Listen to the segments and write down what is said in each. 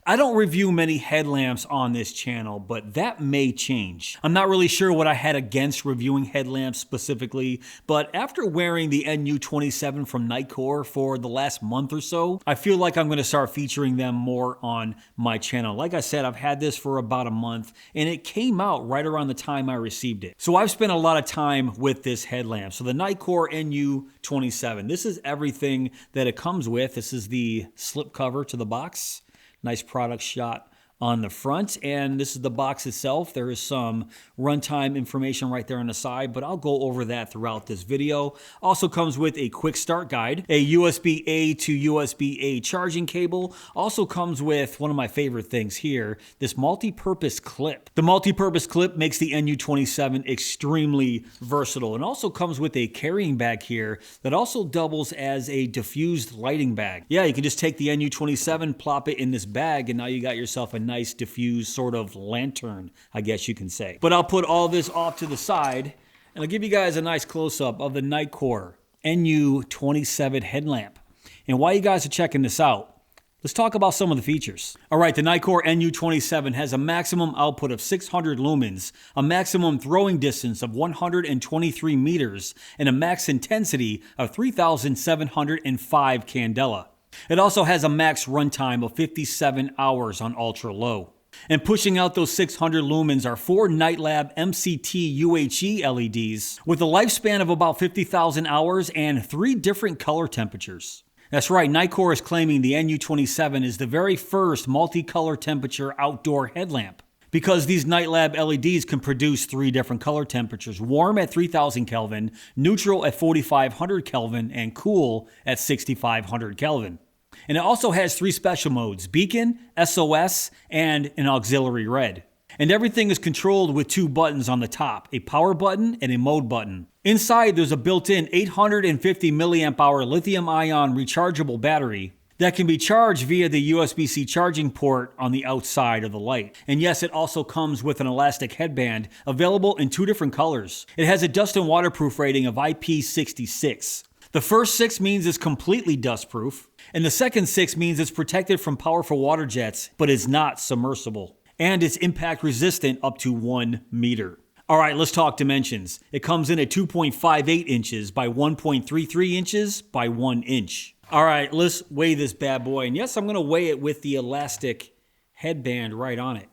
I don't review many headlamps on this channel, but that may change. I'm not really sure what I had against reviewing headlamps specifically, but after wearing the NU27 from Nitecore for the last month or so, I feel like I'm going to start featuring them more on my channel. Like I said, I've had this for about a month, and it came out right around the time I received it. So I've spent a lot of time with this headlamp. So the Nitecore NU27, this is everything that it comes with. This is the slip cover to the box. Nice product shot on the front, and this is the box itself. There is some runtime information right there on the side, but I'll go over that throughout this video. Also comes with a quick start guide, a USB-A to USB-A charging cable. Also comes with one of my favorite things here, this multi-purpose clip. The multi-purpose clip makes the NU27 extremely versatile, and also comes with a carrying bag here that also doubles as a diffused lighting bag. Yeah, you can just take the NU27, plop it in this bag, and now you got yourself a nice diffused sort of lantern, I guess you can say. But I'll put all this off to the side, and I'll give you guys a nice close-up of the Nitecore NU27 headlamp. And while you guys are checking this out, let's talk about some of the features. All right, the Nitecore NU27 has a maximum output of 600 lumens, a maximum throwing distance of 123 meters, and a max intensity of 3,705 candela. It also has a max runtime of 57 hours on ultra low. And pushing out those 600 lumens are 4 Nightlab MCT UHE LEDs with a lifespan of about 50,000 hours and 3 different color temperatures. That's right, Nitecore is claiming the NU27 is the very first multicolor temperature outdoor headlamp, because these Nightlab LEDs can produce 3 different color temperatures: warm at 3000 Kelvin, neutral at 4500 Kelvin, and cool at 6500 Kelvin. And it also has 3 special modes: beacon, SOS, and an auxiliary red. And everything is controlled with 2 buttons on the top, a power button and a mode button. Inside, there's a built-in 850 milliamp hour lithium-ion rechargeable battery that can be charged via the USB-C charging port on the outside of the light. And yes, it also comes with an elastic headband available in 2 different colors. It has a dust and waterproof rating of IP66. The first 6 means it's completely dustproof, and the second 6 means it's protected from powerful water jets, but is not submersible. And it's impact resistant up to 1 meter. All right, let's talk dimensions. It comes in at 2.58 inches by 1.33 inches by 1 inch. All right, let's weigh this bad boy. And yes, I'm going to weigh it with the elastic headband right on it.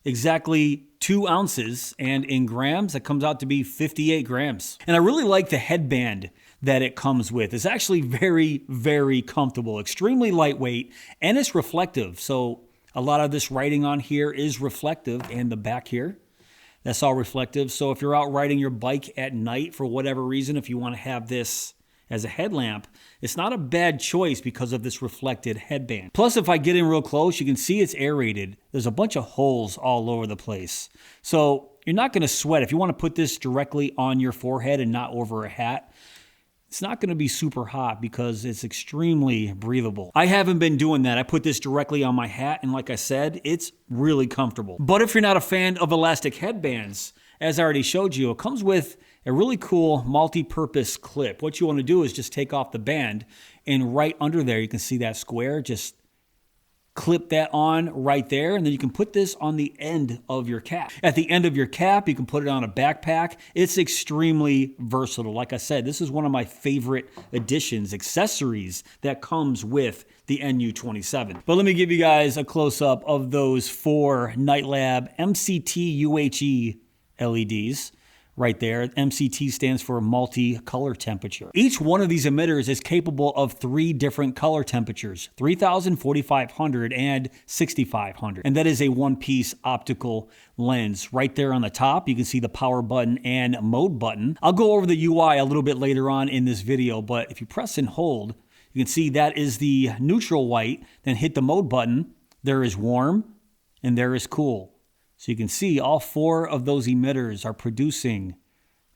Exactly 2 ounces, and in grams, that comes out to be 58 grams. And I really like the headband that it comes with. It's actually very, very comfortable, extremely lightweight, and it's reflective. So a lot of this writing on here is reflective, and the back here, that's all reflective. So if you're out riding your bike at night for whatever reason, if you want to have this as a headlamp, it's not a bad choice because of this reflected headband. Plus, if I get in real close, you can see it's aerated. There's a bunch of holes all over the place. So you're not going to sweat. If you want to put this directly on your forehead and not over a hat, it's not going to be super hot because it's extremely breathable. I haven't been doing that. I put this directly on my hat, and like I said, it's really comfortable. But if you're not a fan of elastic headbands, as I already showed you, it comes with a really cool multi-purpose clip. What you want to do is just take off the band, and right under there, you can see that square. Just clip that on right there, and then you can put this on the end of your cap. At the end of your cap, you can put it on a backpack. It's extremely versatile. Like I said, this is one of my favorite additions, accessories that comes with the NU27. But let me give you guys a close-up of those 4 Nightlab MCT UHE LEDs. Right there, MCT stands for multi-color temperature. Each one of these emitters is capable of 3 different color temperatures: 3000, 4500, and 6500. And that is a one-piece optical lens. Right there on the top, you can see the power button and mode button. I'll go over the UI a little bit later on in this video, but if you press and hold, you can see that is the neutral white. Then hit the mode button. There is warm, and there is cool. So you can see all 4 of those emitters are producing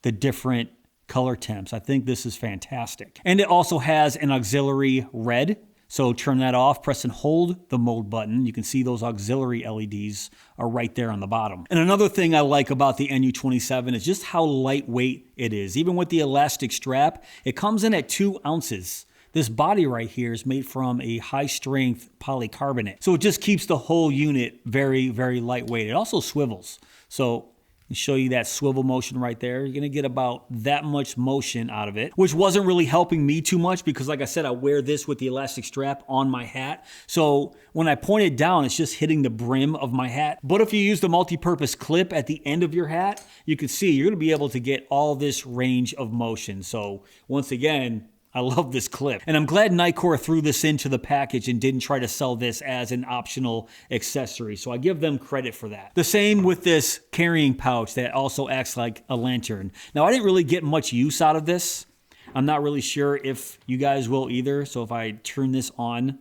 the different color temps. I think this is fantastic. And it also has an auxiliary red. So turn that off, press and hold the mode button. You can see those auxiliary LEDs are right there on the bottom. And another thing I like about the NU27 is just how lightweight it is. Even with the elastic strap, it comes in at 2 ounces. this body right here is made from a high-strength polycarbonate. So it just keeps the whole unit very, very lightweight. It also swivels. So I'll show you that swivel motion right there. You're gonna get about that much motion out of it, which wasn't really helping me too much because like I said, I wear this with the elastic strap on my hat. So when I point it down, it's just hitting the brim of my hat. But if you use the multi-purpose clip at the end of your hat, you can see you're gonna be able to get all this range of motion. So once again, I love this clip. And I'm glad Nitecore threw this into the package and didn't try to sell this as an optional accessory. So I give them credit for that. The same with this carrying pouch that also acts like a lantern. Now, I didn't really get much use out of this. I'm not really sure if you guys will either. So if I turn this on,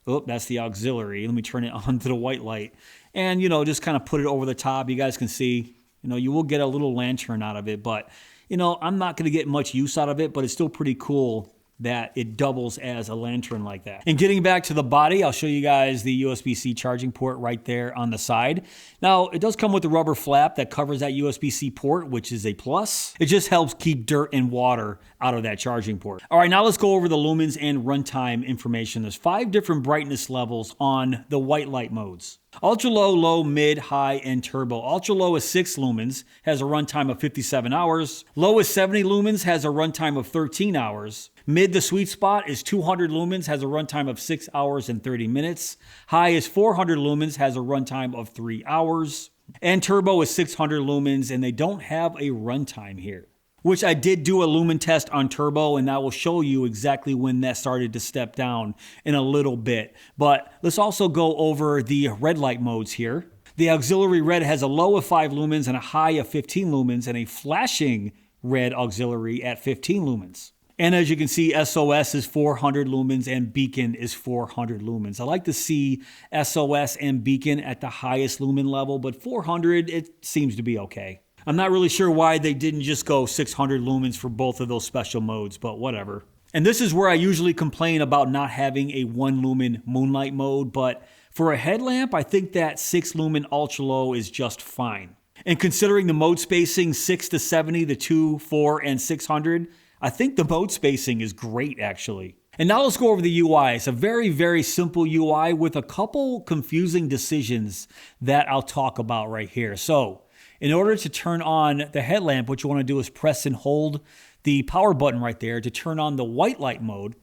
oh, that's the auxiliary. Let me turn it on to the white light. And, you know, just kind of put it over the top. You guys can see, you know, you will get a little lantern out of it. But, you know, I'm not going to get much use out of it, but it's still pretty cool that it doubles as a lantern like that. And getting back to the body, I'll show you guys the USB-C charging port right there on the side. Now, it does come with a rubber flap that covers that USB-C port, which is a plus. It just helps keep dirt and water out of that charging port. All right, now let's go over the lumens and runtime information. There's 5 different brightness levels on the white light modes. Ultra low, low, mid, high, and turbo. Ultra low is 6 lumens, has a runtime of 57 hours. Low is 70 lumens, has a runtime of 13 hours. Mid, the sweet spot, is 200 lumens, has a runtime of 6 hours and 30 minutes. High is 400 lumens, has a runtime of 3 hours. And turbo is 600 lumens, and they don't have a runtime here. Which I did do a lumen test on turbo, and I will show you exactly when that started to step down in a little bit. But let's also go over the red light modes here. The auxiliary red has a low of 5 lumens and a high of 15 lumens, and a flashing red auxiliary at 15 lumens. And as you can see, SOS is 400 lumens and beacon is 400 lumens. I like to see SOS and beacon at the highest lumen level, but 400, it seems to be okay. I'm not really sure why they didn't just go 600 lumens for both of those special modes, but whatever. And this is where I usually complain about not having a 1 lumen moonlight mode, but for a headlamp, I think that 6 lumen ultra low is just fine. And considering the mode spacing 6 to 70, the 2, 4, and 600, I think the mode spacing is great actually. And now let's go over the UI. It's a very, very simple UI with a couple confusing decisions that I'll talk about right here. So in order to turn on the headlamp, what you want to do is press and hold the power button right there. To turn on the white light mode,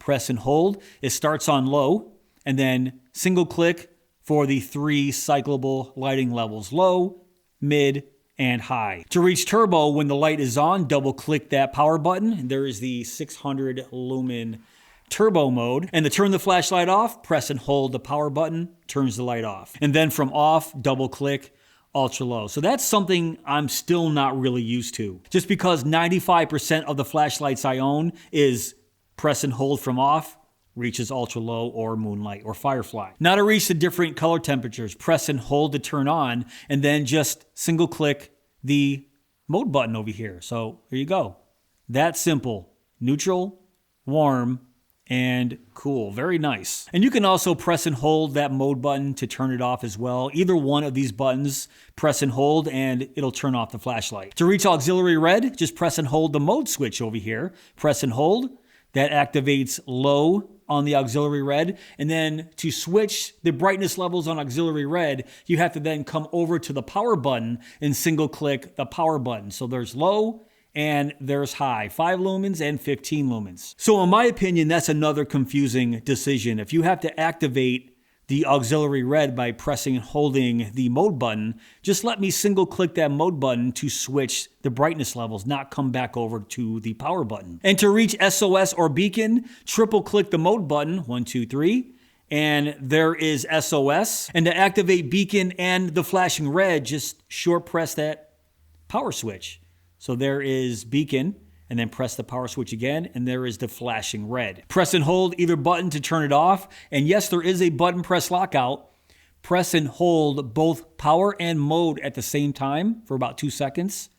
press and hold. It starts on low, and then single click for the 3 cyclable lighting levels: low, mid, and high. To reach turbo, when the light is on, double click that power button. There is the 600 lumen turbo mode. And to turn the flashlight off, press and hold the power button, turns the light off. And then from off, double click ultra low. So that's something I'm still not really used to. Just because 95% of the flashlights I own is press and hold from off, reaches ultra low or moonlight or firefly. Now to reach the different color temperatures, press and hold to turn on, and then just single click the mode button over here. So here you go. That simple. Neutral, warm, and cool. Very nice. And you can also press and hold that mode button to turn it off as well. Either one of these buttons, press and hold, and it'll turn off the flashlight. To reach auxiliary red, just press and hold the mode switch over here. Press and hold. That activates low on the auxiliary red. And then to switch the brightness levels on auxiliary red, you have to then come over to the power button and single click the power button. So there's low and there's high, 5 lumens and 15 lumens. So in my opinion, that's another confusing decision. If you have to activate the auxiliary red by pressing and holding the mode button, just let me single click that mode button to switch the brightness levels, not come back over to the power button. And to reach SOS or beacon, triple click the mode button, 1, 2, 3, and there is SOS. And to activate beacon and the flashing red, just short press that power switch. So there is beacon, and then press the power switch again, and there is the flashing red. Press and hold either button to turn it off. And yes, there is a button press lockout. Press and hold both power and mode at the same time for about 2 seconds.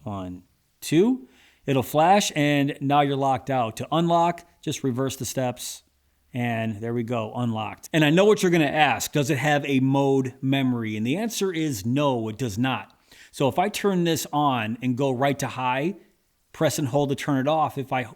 1, 2. It'll flash, and now you're locked out. To unlock, just reverse the steps, and there we go, unlocked. And I know what you're gonna ask, does it have a mode memory? And the answer is no, it does not. So if I turn this on and go right to high, press and hold to turn it off. If I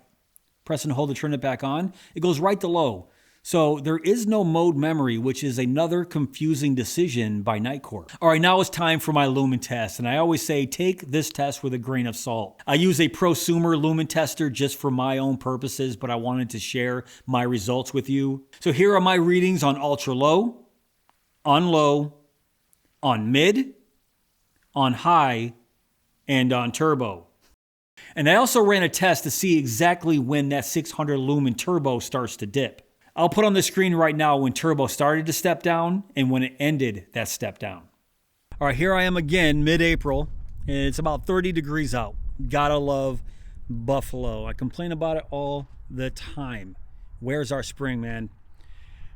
press and hold to turn it back on, it goes right to low. So there is no mode memory, which is another confusing decision by Nitecore. All right, now it's time for my lumen test. And I always say, take this test with a grain of salt. I use a prosumer lumen tester just for my own purposes, but I wanted to share my results with you. So here are my readings on ultra low, on mid, on high, and on turbo. And I also ran a test to see exactly when that 600 lumen turbo starts to dip. I'll put on the screen right now when turbo started to step down and when it ended that step down. All right, here I am again, mid-April, and it's about 30 degrees out. Gotta love Buffalo. I complain about it all the time. Where's our spring, man?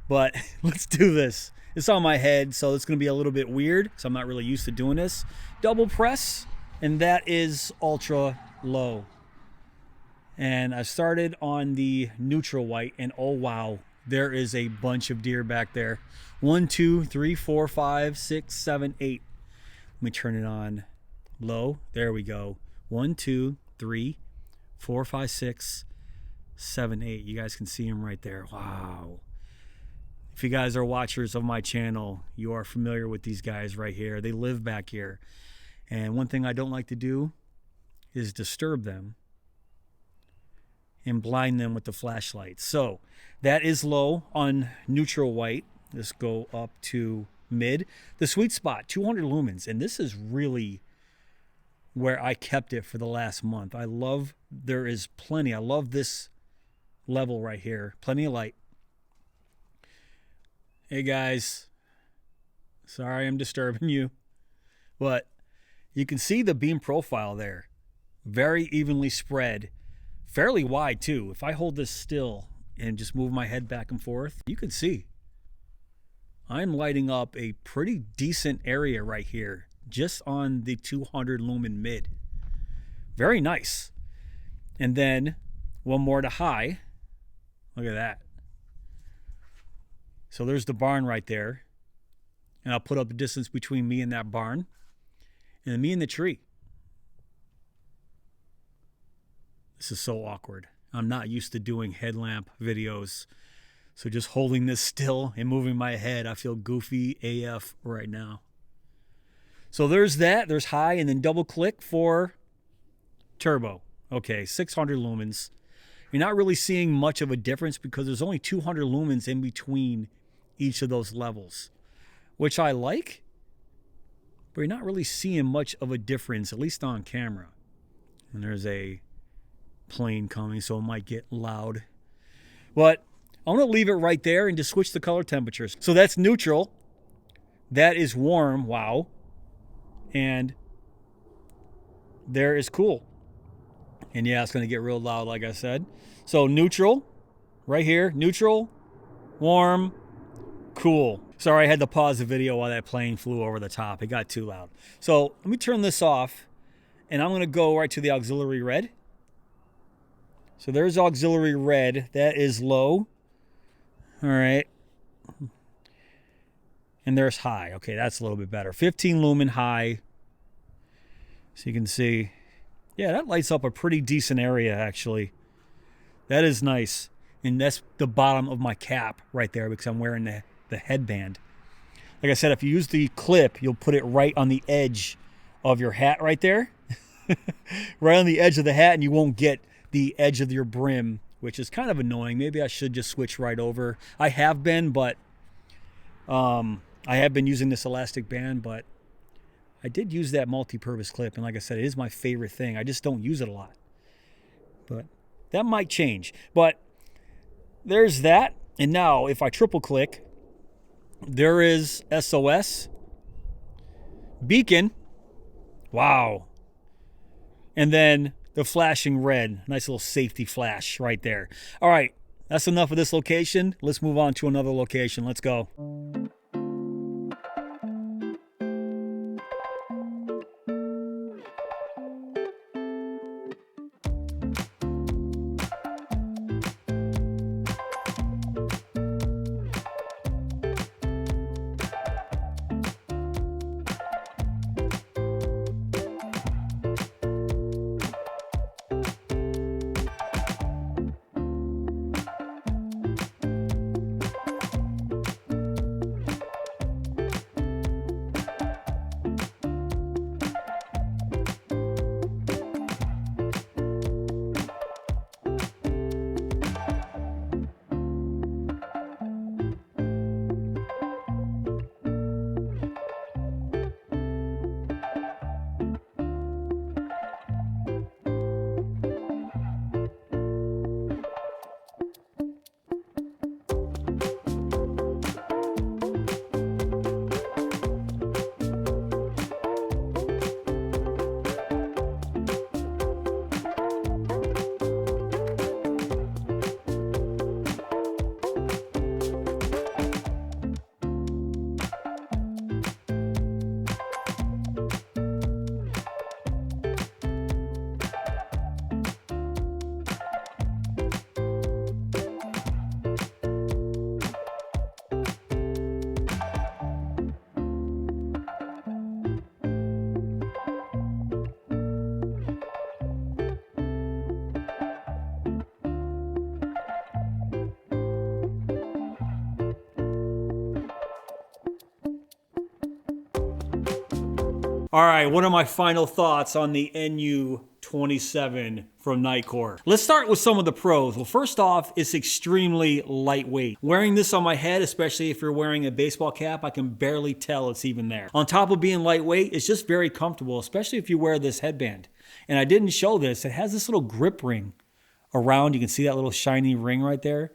But let's do this. It's on my head, so it's gonna be a little bit weird because I'm not really used to doing this. Double press, and that is ultra low. And I started on the neutral white, and oh wow, there is a bunch of deer back there. 1, 2, 3, 4, 5, 6, 7, 8. Let me turn it on low. There we go. 1, 2, 3, 4, 5, 6, 7, 8. You guys can see them right there. Wow. If you guys are watchers of my channel, you are familiar with these guys right here. They live back here. And one thing I don't like to do is disturb them and blind them with the flashlight. So that is low on neutral white. Let's go up to mid. The sweet spot, 200 lumens. And this is really where I kept it for the last month. I love, there is plenty. I love this level right here. Plenty of light. Hey guys, sorry I'm disturbing you, but you can see the beam profile there. Very evenly spread. Fairly wide too. If I hold this still and just move my head back and forth, you can see I'm lighting up a pretty decent area right here, just on the 200 lumen mid. Very nice. And then one more to high. Look at that. So there's the barn right there. And I'll put up the distance between me and that barn, and then me and the tree. This is so awkward. I'm not used to doing headlamp videos. So just holding this still and moving my head, I feel goofy AF right now. So there's that. There's high, and then double click for turbo. Okay, 600 lumens. You're not really seeing much of a difference because there's only 200 lumens in between each of those levels, which I like, but you're not really seeing much of a difference, at least on camera. And there's a plane coming, so it might get loud. But I'm going to leave it right there and just switch the color temperatures. So that's neutral. That is warm. Wow. And there is cool. And yeah, it's going to get real loud, like I said. So neutral, right here. Neutral, warm, cool. Sorry, I had to pause the video while that plane flew over the top. It got too loud. So let me turn this off, and I'm going to go right to the auxiliary red. So there's auxiliary red. That is low. All right. And there's high. Okay, that's a little bit better. 15 lumen high. So you can see, yeah, that lights up a pretty decent area, actually. That is nice. And that's the bottom of my cap right there because I'm wearing the headband. Like I said, if you use the clip, you'll put it right on the edge of your hat right there. Right on the edge of the hat, and you won't get the edge of your brim, which is kind of annoying. Maybe I should just switch right over. I have been, but I have been using this elastic band, but I did use that multi-purpose clip, and like I said, it is my favorite thing. I just don't use it a lot. But that might change. But there's that. And now, if I triple click, there is SOS. Beacon. Wow. And then the flashing red. Nice little safety flash right there. All right. That's enough of this location. Let's move on to another location. Let's go. All right, what are my final thoughts on the NU27 from Nitecore? Let's start with some of the pros. Well, first off, it's extremely lightweight. Wearing this on my head, especially if you're wearing a baseball cap, I can barely tell it's even there. On top of being lightweight, it's just very comfortable, especially if you wear this headband. And I didn't show this, it has this little grip ring around. You can see that little shiny ring right there.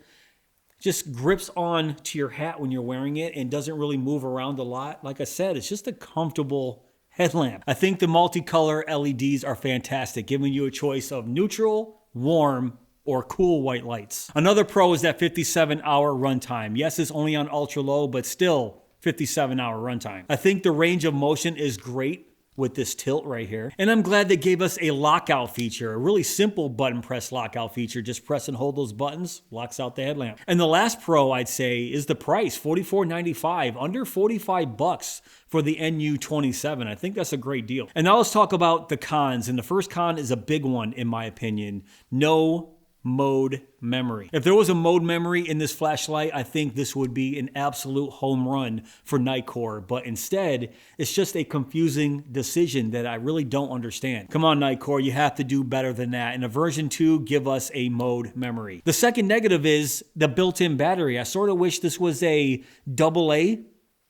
Just grips on to your hat when you're wearing it and doesn't really move around a lot. Like I said, it's just a comfortable headlamp. I think the multicolor LEDs are fantastic, giving you a choice of neutral, warm, or cool white lights. Another pro is that 57-hour runtime. Yes, it's only on ultra low, but still 57-hour runtime. I think the range of motion is great with this tilt right here. And I'm glad they gave us a lockout feature, a really simple button press lockout feature. Just press and hold those buttons, locks out the headlamp. And the last pro I'd say is the price, $44.95, under 45 bucks for the NU27. I think that's a great deal. And now let's talk about the cons. And the first con is a big one in my opinion. No mode memory. If there was a mode memory in this flashlight, I think this would be an absolute home run for Nitecore, but instead, it's just a confusing decision that I really don't understand. Come on, Nitecore, you have to do better than that. In a version 2, give us a mode memory. The second negative is the built-in battery. I sort of wish this was a AA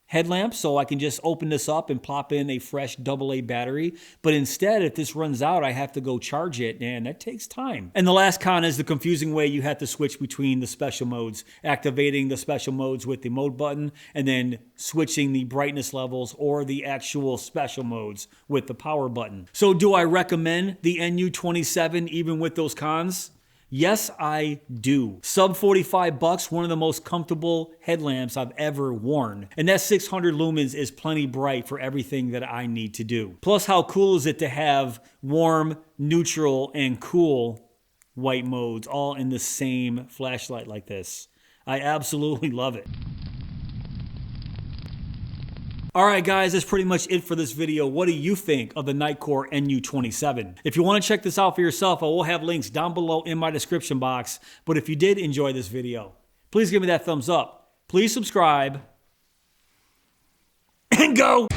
headlamp, so I can just open this up and plop in a fresh AA battery. But instead, if this runs out, I have to go charge it, and that takes time. And the last con is the confusing way you have to switch between the special modes, activating the special modes with the mode button, and then switching the brightness levels or the actual special modes with the power button. So do I recommend the NU27 even with those cons? Yes, I do. Sub 45 bucks, one of the most comfortable headlamps I've ever worn. And that 600 lumens is plenty bright for everything that I need to do. Plus, how cool is it to have warm, neutral, and cool white modes all in the same flashlight like this? I absolutely love it. All right, guys, that's pretty much it for this video. What do you think of the Nitecore NU27? If you want to check this out for yourself, I will have links down below in my description box. But if you did enjoy this video, please give me that thumbs up. Please subscribe and go.